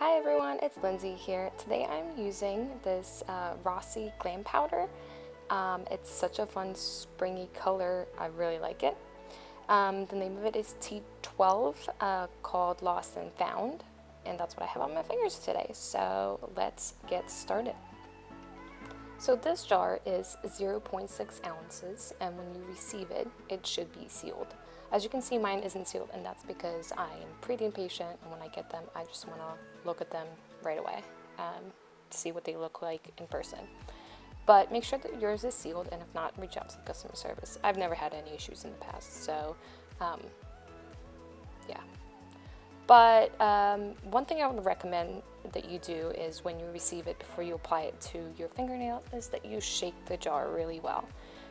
Hi everyone, it's Lindsay here. Today I'm using this Rossi Glam powder. It's such a fun springy color. I really like it. The name of it is T12, called Lost and Found, and that's what I have on my fingers today. So let's get started. So this jar is 0.6 ounces, and when you receive it, it should be sealed. As you can see, mine isn't sealed, and that's because I am pretty impatient, and when I get them, I just want to look at them right away, to see what they look like in person. But make sure that yours is sealed, and if not, reach out to the customer service. I've never had any issues in the past, so yeah. But one thing I would recommend that you do is when you receive it, before you apply it to your fingernail, is that you shake the jar really well.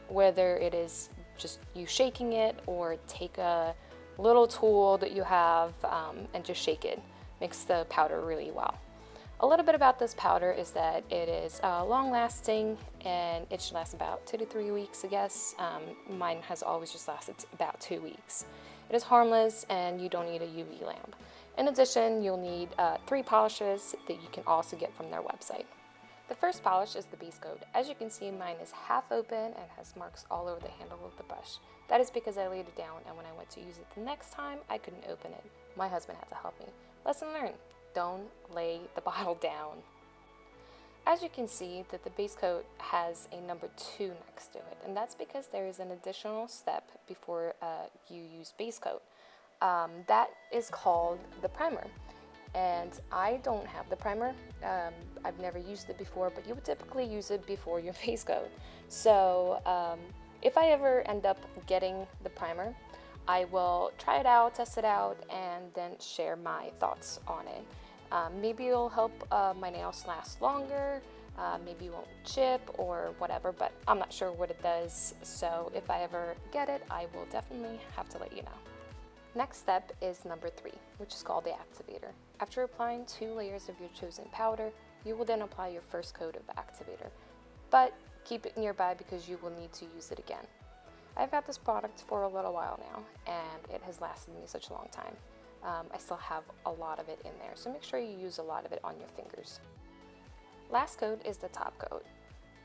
Whether it is just you shaking it, or take a little tool that you have and just shake it. Mix the powder really well. A little bit about this powder is that it is long lasting, and it should last about 2 to 3 weeks, I guess. Mine has always just lasted about 2 weeks. It is harmless, and you don't need a UV lamp. In addition, you'll need 3 polishes that you can also get from their website. The first polish is the base coat. As you can see, mine is half open and has marks all over the handle of the brush. That is because I laid it down, and when I went to use it the next time, I couldn't open it. My husband had to help me. Lesson learned: don't lay the bottle down. As you can see, that the base coat has a number 2 next to it, and that's because there is an additional step before you use base coat. That is called the primer. And I don't have the primer. I've never used it before, but you would typically use it before your base coat. So if I ever end up getting the primer, I will try it out, test it out, and then share my thoughts on it. Maybe it'll help my nails last longer, maybe it won't chip or whatever, but I'm not sure what it does. So if I ever get it, I will definitely have to let you know. Next step is number 3, which is called the activator. After applying 2 layers of your chosen powder, you will then apply your first coat of activator. But keep it nearby because you will need to use it again. I've had this product for a little while now, and it has lasted me such a long time. I still have a lot of it in there, so make sure you use a lot of it on your fingers. Last coat is the top coat.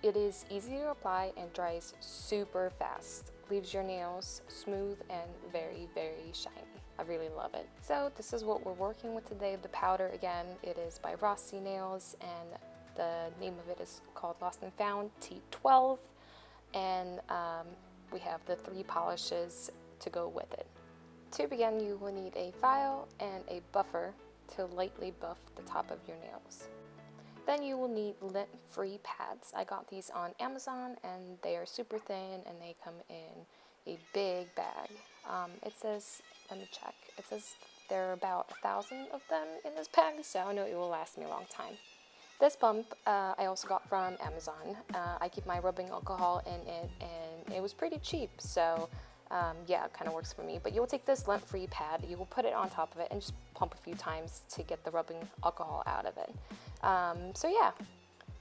It is easy to apply and dries super fast. Leaves your nails smooth and very, very shiny. I really love it. So this is what we're working with today. The powder, again, it is by Rossi Nails, and the name of it is called Lost and Found T12. And we have the 3 polishes to go with it. To begin, you will need a file and a buffer to lightly buff the top of your nails. Then you will need lint-free pads. I got these on Amazon, and they are super thin, and they come in a big bag. It says, let me check, it says there are about 1,000 of them in this bag, so I know it will last me a long time. This pump I also got from Amazon. I keep my rubbing alcohol in it, and it was pretty cheap, so yeah, it kind of works for me. But you'll take this lint-free pad, you will put it on top of it, and just pump a few times to get the rubbing alcohol out of it. So yeah,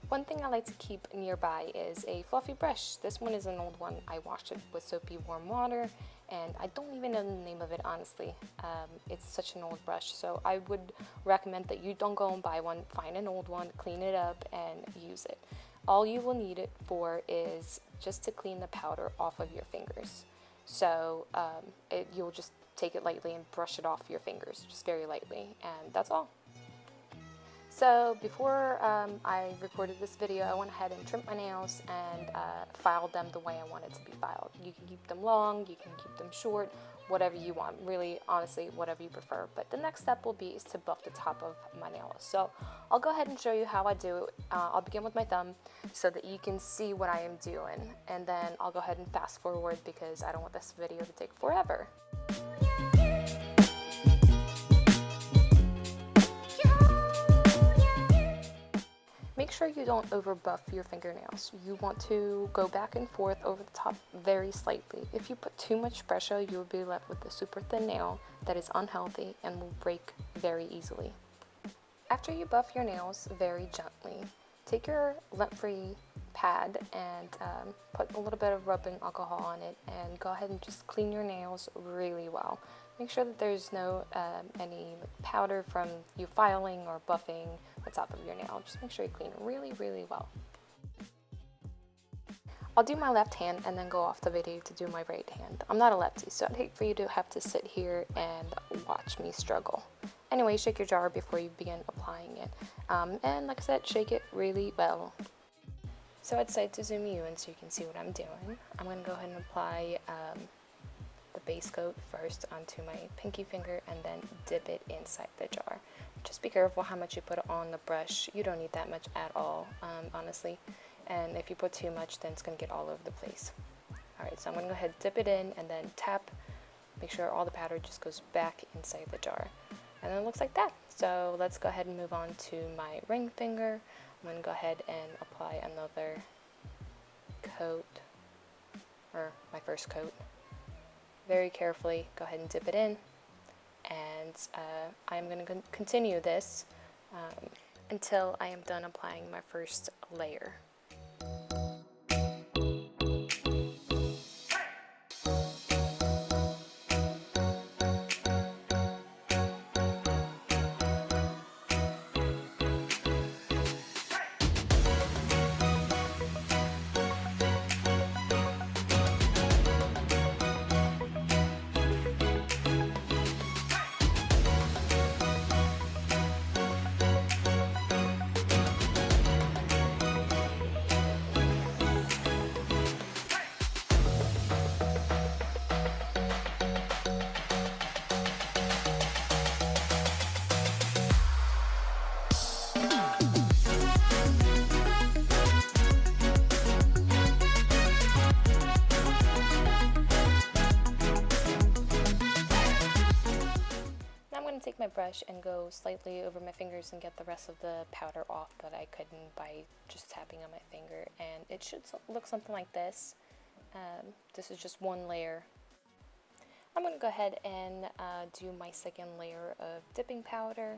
one thing I like to keep nearby is a fluffy brush. This one is an old one. I washed it with soapy warm water, and I don't even know the name of it, honestly. It's such an old brush, so I would recommend that you don't go and buy one. Find an old one, clean it up, and use it. All you will need it for is just to clean the powder off of your fingers. So you'll just take it lightly and brush it off your fingers, just very lightly, and that's all. So before I recorded this video, I went ahead and trimmed my nails and filed them the way I wanted to be filed. You can keep them long, you can keep them short, whatever you want. Really, honestly, whatever you prefer. But the next step will be is to buff the top of my nails. So I'll go ahead and show you how I do it. I'll begin with my thumb so that you can see what I am doing. And then I'll go ahead and fast forward because I don't want this video to take forever. Make sure you don't over buff your fingernails. You want to go back and forth over the top very slightly. If you put too much pressure, you will be left with a super thin nail that is unhealthy and will break very easily. After you buff your nails very gently, take your lint-free pad and put a little bit of rubbing alcohol on it and go ahead and just clean your nails really well. Make sure that there's no any powder from you filing or buffing the top of your nail. Just make sure you clean really, really well. I'll do my left hand and then go off the video to do my right hand. I'm not a lefty, so I'd hate for you to have to sit here and watch me struggle. Anyway, shake your jar before you begin applying it. And like I said, shake it really well. So I'd say to zoom you in so you can see what I'm doing. I'm going to go ahead and apply the base coat first onto my pinky finger and then dip it inside the jar. Just be careful how much you put on the brush. You don't need that much at all, honestly. And if you put too much, then it's going to get all over the place. Alright, so I'm going to go ahead and dip it in and then tap. Make sure all the powder just goes back inside the jar. And then it looks like that. So let's go ahead and move on to my ring finger. I'm going to go ahead and apply another coat, or my first coat. Very carefully, go ahead and dip it in. And I'm going to continue this until I am done applying my first layer. Take my brush and go slightly over my fingers and get the rest of the powder off that I couldn't by just tapping on my finger, and it should look something like this. This is just one layer. I'm going to go ahead and do my second layer of dipping powder.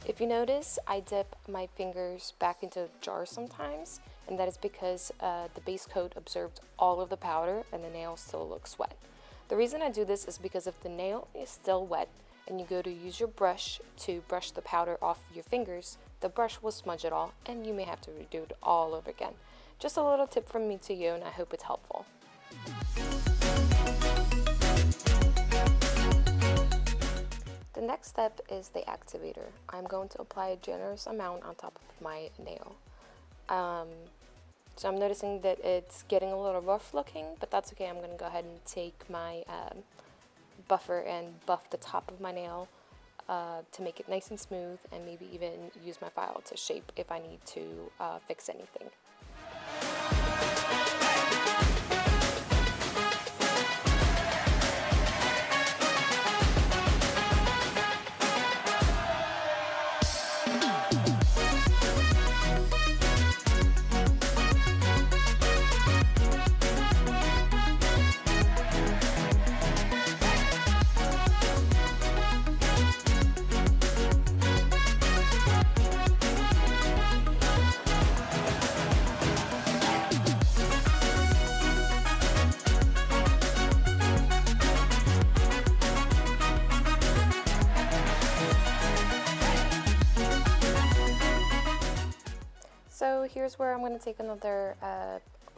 If you notice, I dip my fingers back into the jar sometimes, and that is because the base coat absorbed all of the powder and the nail still looks wet. The reason I do this is because if the nail is still wet and you go to use your brush to brush the powder off your fingers, the brush will smudge it all and you may have to redo it all over again. Just a little tip from me to you, and I hope it's helpful. The next step is the activator. I'm going to apply a generous amount on top of my nail. So I'm noticing that it's getting a little rough looking, but that's okay. I'm going to go ahead and take my buffer and buff the top of my nail to make it nice and smooth, and maybe even use my file to shape if I need to fix anything. So here's where I'm going to take another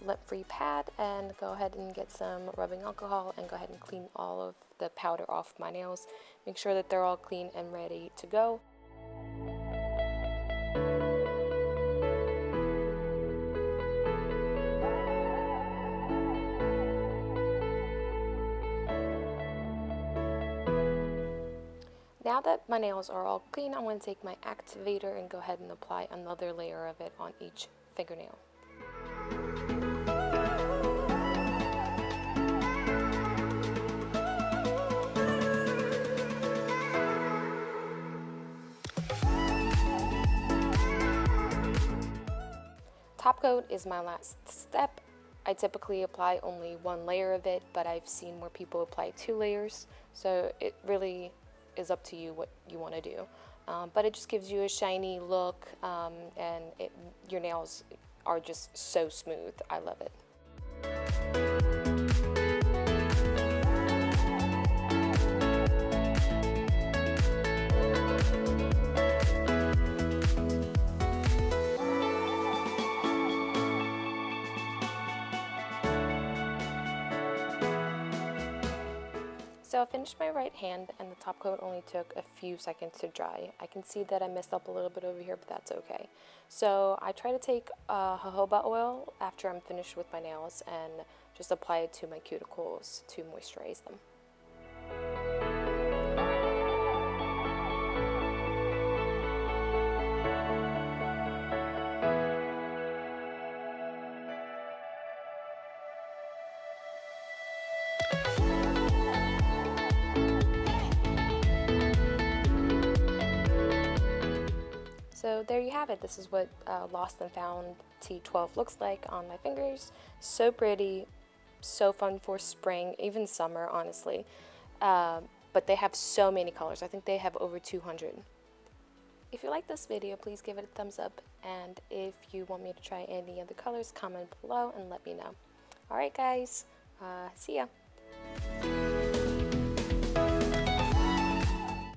lint-free pad and go ahead and get some rubbing alcohol and go ahead and clean all of the powder off my nails. Make sure that they're all clean and ready to go. Now that my nails are all clean, I'm going to take my activator and go ahead and apply another layer of it on each fingernail. coat is my last step. I typically apply only one layer of it, but I've seen more people apply 2 layers, so it really is up to you what you want to do. But it just gives you a shiny look, and your nails are just so smooth. I love it. So I finished my right hand, and the top coat only took a few seconds to dry. I can see that I messed up a little bit over here, but that's okay. So I try to take jojoba oil after I'm finished with my nails and just apply it to my cuticles to moisturize them. So there you have it. This is what Lost and Found T12 looks like on my fingers. So pretty, so fun for spring, even summer, honestly. But they have so many colors. I think they have over 200. If you like this video, please give it a thumbs up. And if you want me to try any other colors, comment below and let me know. Alright guys, see ya.